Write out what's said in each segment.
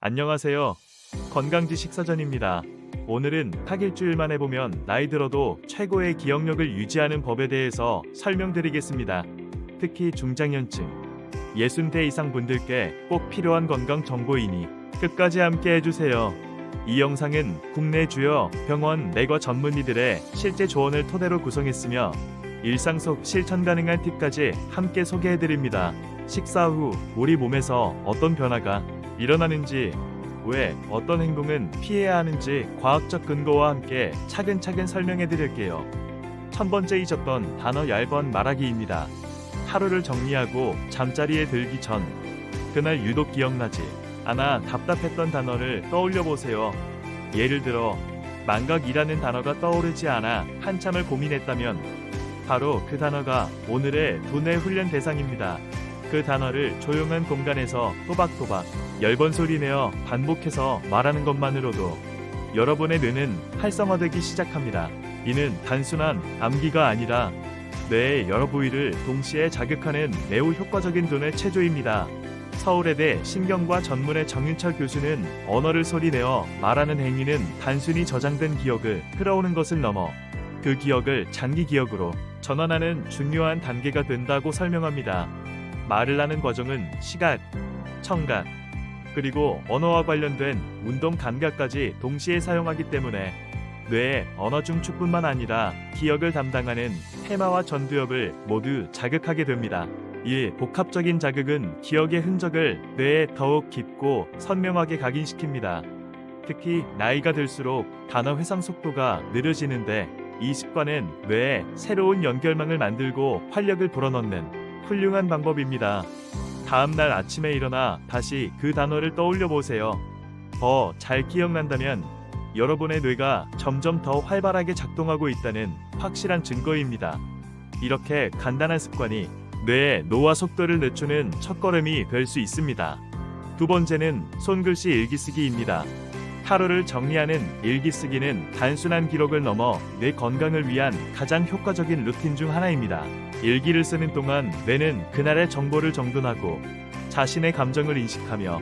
안녕하세요. 건강지식 사전입니다. 오늘은 딱 일주일만 해보면 나이 들어도 최고의 기억력을 유지하는 법에 대해서 설명드리겠습니다. 특히 중장년층, 60대 이상 분들께 꼭 필요한 건강 정보이니 끝까지 함께 해주세요. 이 영상은 국내 주요 병원 내과 전문의들의 실제 조언을 토대로 구성했으며 일상 속 실천 가능한 팁까지 함께 소개해드립니다. 식사 후 우리 몸에서 어떤 변화가 일어나는지, 왜 어떤 행동은 피해야 하는지 과학적 근거와 함께 차근차근 설명해 드릴게요. 첫 번째 잊었던 단어 얇은 말하기입니다. 하루를 정리하고 잠자리에 들기 전 그날 유독 기억나지 않아 답답했던 단어를 떠올려 보세요. 예를 들어 망각이라는 단어가 떠오르지 않아 한참을 고민했다면 바로 그 단어가 오늘의 두뇌 훈련 대상입니다. 그 단어를 조용한 공간에서 또박또박 10번 소리내어 반복해서 말하는 것만으로도 여러분의 뇌는 활성화되기 시작합니다. 이는 단순한 암기가 아니라 뇌의 여러 부위를 동시에 자극하는 매우 효과적인 두뇌 체조입니다. 서울예대 신경과 전문의 정윤철 교수는 언어를 소리내어 말하는 행위는 단순히 저장된 기억을 끌어오는 것을 넘어 그 기억을 장기 기억으로 전환하는 중요한 단계가 된다고 설명합니다. 말을 하는 과정은 시각, 청각, 그리고 언어와 관련된 운동 감각까지 동시에 사용하기 때문에 뇌의 언어 중추뿐만 아니라 기억을 담당하는 해마와 전두엽을 모두 자극하게 됩니다. 이 복합적인 자극은 기억의 흔적을 뇌에 더욱 깊고 선명하게 각인시킵니다. 특히 나이가 들수록 단어 회상 속도가 느려지는데 이 습관은 뇌에 새로운 연결망을 만들고 활력을 불어넣는 훌륭한 방법입니다. 다음날 아침에 일어나 다시 그 단어를 떠올려 보세요. 더 잘 기억난다면 여러분의 뇌가 점점 더 활발하게 작동하고 있다는 확실한 증거입니다. 이렇게 간단한 습관이 뇌의 노화 속도를 늦추는 첫걸음이 될 수 있습니다. 두 번째는 손글씨 일기쓰기입니다. 하루를 정리하는 일기쓰기는 단순한 기록을 넘어 뇌 건강을 위한 가장 효과적인 루틴 중 하나입니다. 일기를 쓰는 동안 뇌는 그날의 정보를 정돈하고 자신의 감정을 인식하며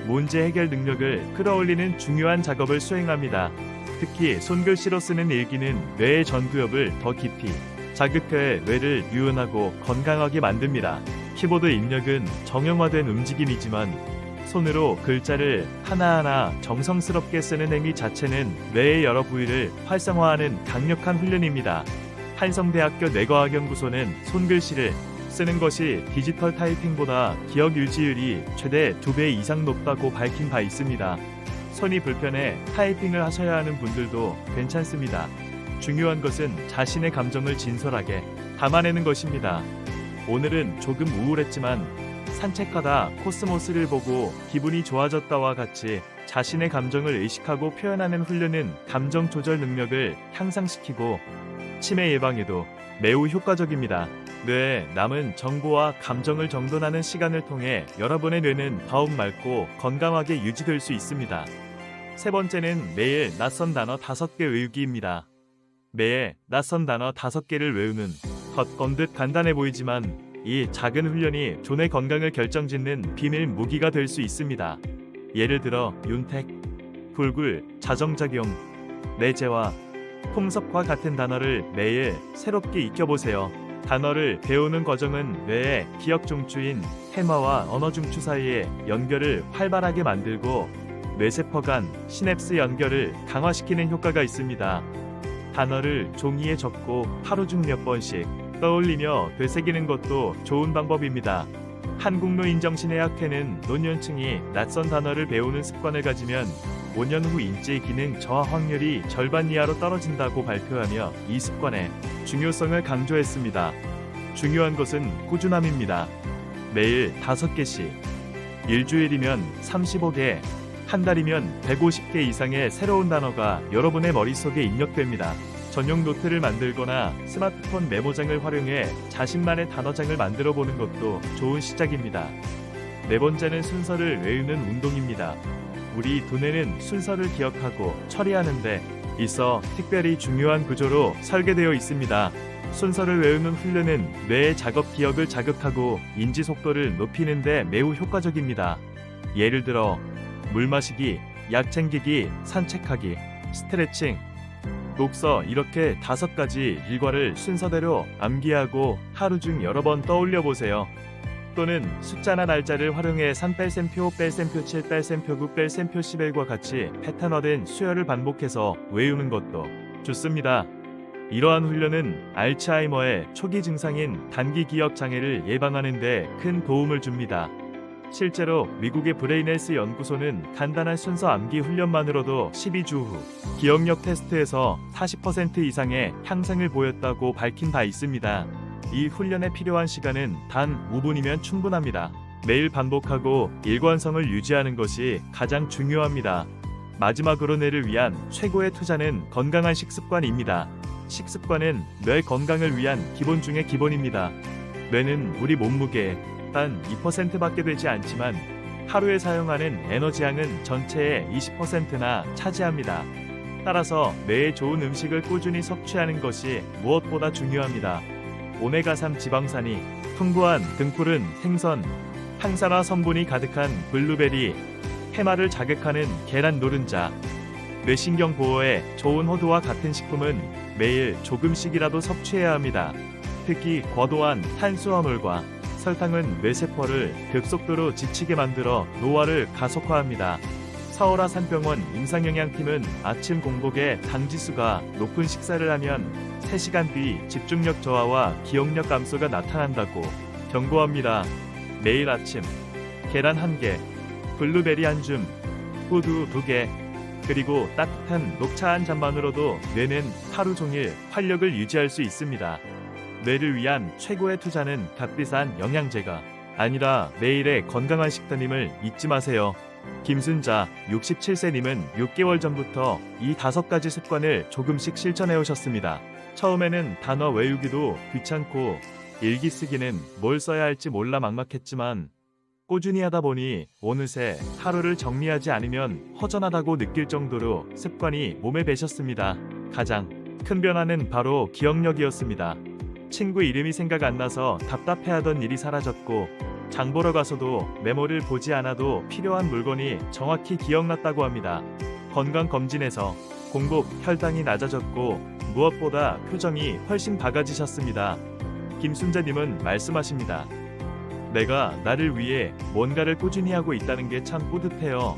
문제 해결 능력을 끌어올리는 중요한 작업을 수행합니다. 특히 손글씨로 쓰는 일기는 뇌의 전두엽을 더 깊이 자극해 뇌를 유연하고 건강하게 만듭니다. 키보드 입력은 정형화된 움직임이지만 손으로 글자를 하나하나 정성스럽게 쓰는 행위 자체는 뇌의 여러 부위를 활성화하는 강력한 훈련입니다. 한성대학교 뇌과학연구소는 손글씨를 쓰는 것이 디지털 타이핑보다 기억 유지율이 최대 2배 이상 높다고 밝힌 바 있습니다. 손이 불편해 타이핑을 하셔야 하는 분들도 괜찮습니다. 중요한 것은 자신의 감정을 진솔하게 담아내는 것입니다. 오늘은 조금 우울했지만 산책하다 코스모스를 보고 기분이 좋아졌다와 같이 자신의 감정을 의식하고 표현하는 훈련은 감정 조절 능력을 향상시키고 치매 예방에도 매우 효과적입니다. 뇌에 남은 정보와 감정을 정돈하는 시간을 통해 여러분의 뇌는 더욱 맑고 건강하게 유지될 수 있습니다. 세 번째는 매일 낯선 단어 5개 외우기입니다. 매일 낯선 단어 5개를 외우는 겉건 듯 간단해 보이지만 이 작은 훈련이 두뇌 건강을 결정짓는 비밀 무기가 될 수 있습니다. 예를 들어 윤택, 불굴, 자정작용, 내재와 풍섭과 같은 단어를 매일 새롭게 익혀보세요. 단어를 배우는 과정은 뇌의 기억 중추인 해마와 언어 중추 사이의 연결을 활발하게 만들고 뇌세포 간 시냅스 연결을 강화시키는 효과가 있습니다. 단어를 종이에 적고 하루 중 몇 번씩 떠올리며 되새기는 것도 좋은 방법입니다. 한국노인정신의학회는 노년층이 낯선 단어를 배우는 습관을 가지면 5년 후 인지 기능 저하 확률이 절반 이하로 떨어진다고 발표하며 이 습관의 중요성을 강조했습니다. 중요한 것은 꾸준함입니다. 매일 5개씩, 일주일이면 35개, 한 달이면 150개 이상의 새로운 단어가 여러분의 머릿속에 입력됩니다. 전용 노트를 만들거나 스마트폰 메모장을 활용해 자신만의 단어장을 만들어 보는 것도 좋은 시작입니다. 네 번째는 순서를 외우는 운동입니다. 우리 두뇌는 순서를 기억하고 처리하는 데 있어 특별히 중요한 구조로 설계되어 있습니다. 순서를 외우는 훈련은 뇌의 작업 기억을 자극하고 인지 속도를 높이는 데 매우 효과적입니다. 예를 들어 물 마시기, 약 챙기기, 산책하기, 스트레칭, 독서 이렇게 5가지 일과를 순서대로 암기하고 하루 중 여러 번 떠올려 보세요. 또는 숫자나 날짜를 활용해 3 뺄셈표 5 뺄셈표 7 뺄셈표 9 뺄셈표 11과 같이 패턴화된 수열을 반복해서 외우는 것도 좋습니다. 이러한 훈련은 알츠하이머의 초기 증상인 단기 기억 장애를 예방하는 데 큰 도움을 줍니다. 실제로 미국의 브레인헬스 연구소는 간단한 순서 암기 훈련만으로도 12주 후 기억력 테스트에서 40% 이상의 향상을 보였다고 밝힌 바 있습니다. 이 훈련에 필요한 시간은 단 5분이면 충분합니다. 매일 반복하고 일관성을 유지하는 것이 가장 중요합니다. 마지막으로 뇌를 위한 최고의 투자는 건강한 식습관입니다. 식습관은 뇌 건강을 위한 기본 중의 기본입니다. 뇌는 우리 몸무게의 단 2%밖에 되지 않지만 하루에 사용하는 에너지량은 전체의 20%나 차지합니다. 따라서 뇌에 좋은 음식을 꾸준히 섭취하는 것이 무엇보다 중요합니다. 오메가3 지방산이 풍부한 등푸른 생선, 항산화 성분이 가득한 블루베리, 해마를 자극하는 계란 노른자, 뇌신경 보호에 좋은 호두와 같은 식품은 매일 조금씩이라도 섭취해야 합니다. 특히 과도한 탄수화물과 설탕은 뇌세포를 급속도로 지치게 만들어 노화를 가속화합니다. 서울아산병원 임상영양팀은 아침 공복에 당지수가 높은 식사를 하면 3시간 뒤 집중력 저하와 기억력 감소가 나타난다고 경고합니다. 매일 아침 계란 1개, 블루베리 1줌, 호두 2개, 그리고 따뜻한 녹차 한 잔만으로도 뇌는 하루 종일 활력을 유지할 수 있습니다. 뇌를 위한 최고의 투자는 값비싼 영양제가 아니라 매일의 건강한 식단임을 잊지 마세요. 김순자 67세님은 6개월 전부터 이 5가지 습관을 조금씩 실천해 오셨습니다. 처음에는 단어 외우기도 귀찮고 일기 쓰기는 뭘 써야 할지 몰라 막막했지만 꾸준히 하다 보니 어느새 하루를 정리하지 않으면 허전하다고 느낄 정도로 습관이 몸에 배셨습니다. 가장 큰 변화는 바로 기억력이었습니다. 친구 이름이 생각 안 나서 답답해하던 일이 사라졌고 장 보러 가서도 메모를 보지 않아도 필요한 물건이 정확히 기억났다고 합니다. 건강검진에서 공복 혈당이 낮아졌고 무엇보다 표정이 훨씬 밝아지셨습니다. 김순자님은 말씀하십니다. 내가 나를 위해 뭔가를 꾸준히 하고 있다는 게 참 뿌듯해요.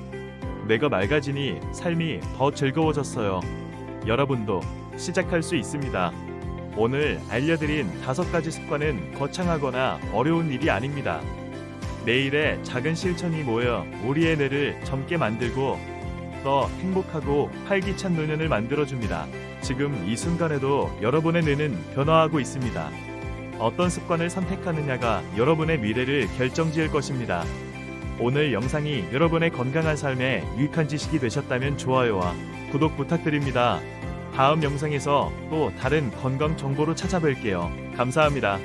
뇌가 맑아지니 삶이 더 즐거워졌어요. 여러분도 시작할 수 있습니다. 오늘 알려드린 5가지 습관은 거창하거나 어려운 일이 아닙니다. 매일의 작은 실천이 모여 우리의 뇌를 젊게 만들고 더 행복하고 활기찬 노년을 만들어줍니다. 지금 이 순간에도 여러분의 뇌는 변화하고 있습니다. 어떤 습관을 선택하느냐가 여러분의 미래를 결정지을 것입니다. 오늘 영상이 여러분의 건강한 삶에 유익한 지식이 되셨다면 좋아요와 구독 부탁드립니다. 다음 영상에서 또 다른 건강 정보로 찾아뵐게요. 감사합니다.